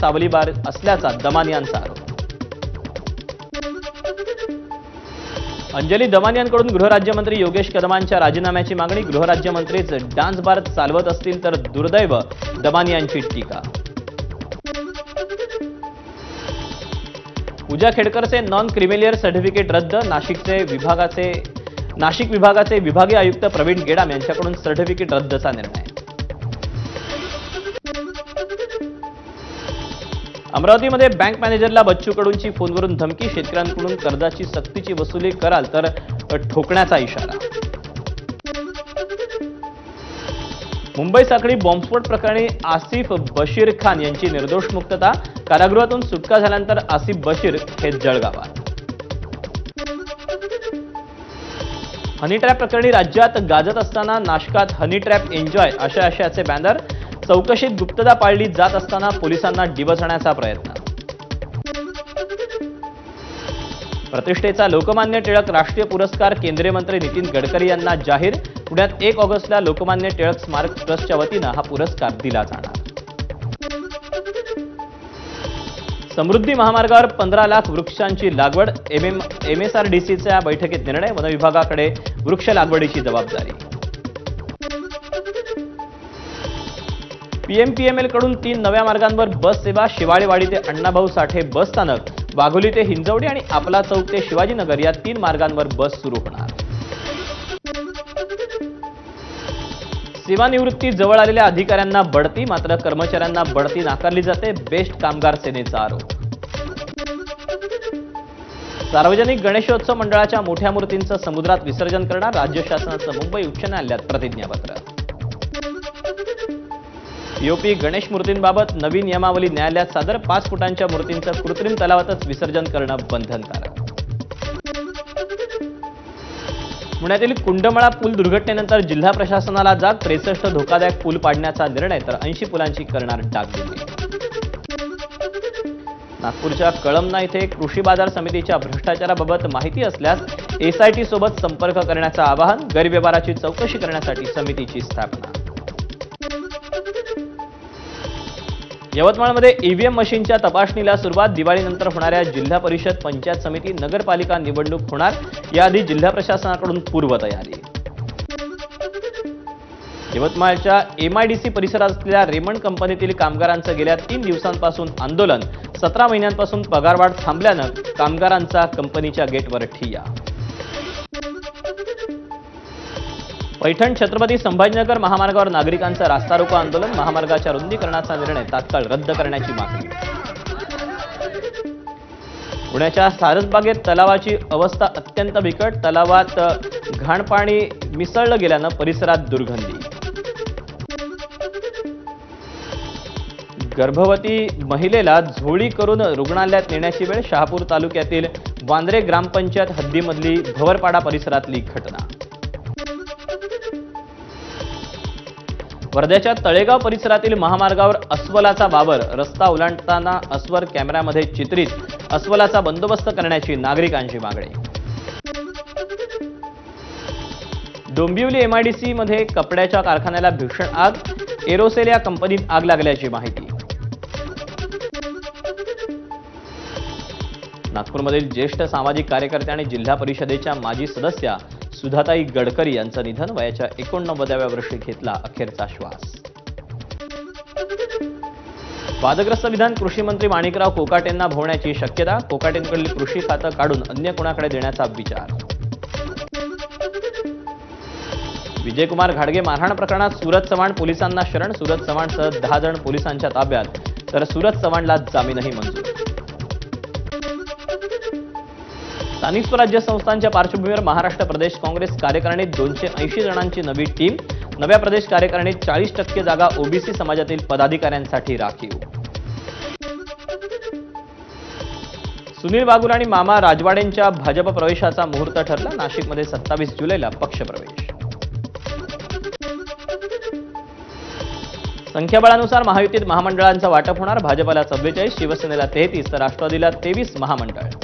सावलीबार असल्याचा दमानियांचा आरोप। अंजली दमानियांकडून गृहराज्यमंत्री योगेश कदमांच्या राजीनाम्याची मागणी। गृहराज्यमंत्रीच डान्स बार चालवत असतील तर दुर्दैव, दमानियांची टीका। पूजा खेडकरचे नॉन क्रिमिलियर सर्टिफिकेट रद्द। नाशिक विभागाचे विभागीय आयुक्त प्रवीण गेडाम यांच्याकडून सर्टिफिकेट रद्दचा निर्णय। अमरावतीमध्ये बँक मॅनेजरला बच्चू कडूंची फोनवरून धमकी। शेतकऱ्यांकडून कर्जाची सक्तीची वसुली कराल तर ठोकण्याचा इशारा। मुंबई साखळी बॉम्बस्फोट प्रकरणी आसिफ बशीर खान यांची निर्दोष मुक्तता। कारागृहातून सुटका झाल्यानंतर आसिफ बशीर हे जळगावात। हनी ट्रॅप प्रकरणी राज्यात गाजत असताना नाशकात हनी ट्रॅप एन्जॉय अशा आशयाचे बॅनर। चौकशीत गुप्तता पाळली जात असताना पोलिसांना डिवचण्याचा प्रयत्न। प्रतिष्ठेचा लोकमान्य टिळक राष्ट्रीय पुरस्कार केंद्रीय मंत्री नितीन गडकरी यांना जाहीर। पुण्यात 1 ऑगस्टला लोकमान्य टिळक स्मारक ट्रस्टच्या वतीनं हा पुरस्कार दिला जाणार। समृद्धी महामार्गावर 15 लाख वृक्षांची लागवड। MSRDCच्या बैठकीत निर्णय। वन विभागाकडे वृक्ष लागवडीची जबाबदारी। PMPML कडून 3 नव्या मार्गांवर बस सेवा। शिवाळेवाडी ते अण्णाभाऊ साठे बस स्थानक, वाघोली ते हिंजवडी आणि आपला चौक ते शिवाजीनगर या 3 मार्गांवर बस सुरू होणार। सेवानिवृत्ती जवळ आलेल्या अधिकाऱ्यांना बढती, मात्र कर्मचाऱ्यांना बढती नाकारली जाते। बेस्ट कामगार सेनेचा आरोप। सार्वजनिक गणेशोत्सव मंडळाच्या मोठ्या मूर्तींचं समुद्रात विसर्जन करणार। राज्य शासनाचं मुंबई उच्च न्यायालयात प्रतिज्ञापत्र। पीओपी गणेश मूर्तींबाबत नवीन नियमावली न्यायालयात सादर। 5 फुटांच्या मूर्तींचं कृत्रिम तलावातच विसर्जन करणं बंधनकारक। पुण्यातील कुंडमळा पूल दुर्घटनेनंतर जिल्हा प्रशासनाला जाग। 63 धोकादायक पूल पाडण्याचा निर्णय तर 80 पुलांची करणार डागडुजी। नागपूरच्या कळमना इथे कृषी बाजार समितीच्या भ्रष्टाचाराबाबत माहिती असल्यास SIT सोबत संपर्क करण्याचं आवाहन। गैरव्यवहाराची चौकशी करण्यासाठी समितीची स्थापना। यवतमाळमध्ये EVM मशीनच्या तपासणीला सुरुवात। दिवाळीनंतर होणाऱ्या जिल्हा परिषद, पंचायत समिती, नगरपालिका निवडणूक होणार। याआधी जिल्हा प्रशासनाकडून पूर्वतयारी। यवतमाळच्या MIDC परिसरात असलेल्या रेमंड कंपनीतील कामगारांचं गेल्या 3 दिवसांपासून आंदोलन। 17 महिन्यांपासून पगारवाढ थांबल्यानं कामगारांचा कंपनीच्या गेटवर ठिय्या। पैठण छत्रपती संभाजीनगर महामार्गावर नागरिकांचं रास्ता रोको आंदोलन। महामार्गाच्या रुंदीकरणाचा निर्णय तात्काळ रद्द करण्याची मागणी। पुण्याच्या सारसबागेत तलावाची अवस्था अत्यंत बिकट। तलावात घाण पाणी मिसळलं गेल्यानं परिसरात दुर्गंधी। गर्भवती महिलेला झोळी करून रुग्णालयात नेण्याची वेळ। शहापूर तालुक्यातील वांद्रे ग्रामपंचायत हद्दीमधली भवरपाडा परिसरातली घटना। वर्ध्याच्या तळेगाव परिसरातील महामार्गावर अस्वलाचा वावर। रस्ता ओलांडताना अस्वल कॅमेऱ्यामध्ये चित्रित। अस्वलाचा बंदोबस्त करण्याची नागरिकांची मागणी। डोंबिवली MIDC मध्ये कपड्याच्या कारखान्याला भीषण आग। एरोसेल या कंपनीत आग लागल्याची माहिती। नागपूरमधील ज्येष्ठ सामाजिक कार्यकर्ते आणि जिल्हा परिषदेच्या माजी सदस्या सुधाताई गडकरी यांचं निधन। वयाच्या 89व्या वर्षी घेतला अखेरचा श्वास। वादग्रस्त विधान कृषी मंत्री माणिकराव कोकाटेंना भोवण्याची शक्यता। कोकाटेंकडील कृषी खातं काढून अन्य कोणाकडे देण्याचा विचार। विजयकुमार घाडगे मारहाण प्रकरणात सूरज चव्हाण पोलिसांना शरण। सूरज चव्हाणसह 10 जण पोलिसांच्या ताब्यात, तर सूरज चव्हाणला जामीनही मंजूर। स्थानिक स्वराज्य संस्थांच्या पार्श्वभूमीवर महाराष्ट्र प्रदेश काँग्रेस कार्यकारिणीत 280 जणांची नवी टीम। नव्या प्रदेश कार्यकारिणीत 40% जागा OBC समाजातील पदाधिकाऱ्यांसाठी राखीव। सुनील बागुल आणि मामा राजवाडेंच्या भाजप प्रवेशाचा मुहूर्त ठरला। नाशिकमध्ये 27 जुलैला पक्षप्रवेश। संख्याबळानुसार महायुतीत महामंडळांचं वाटप होणार। भाजपला 44, शिवसेनेला 33 तर राष्ट्रवादीला 23 महामंडळ।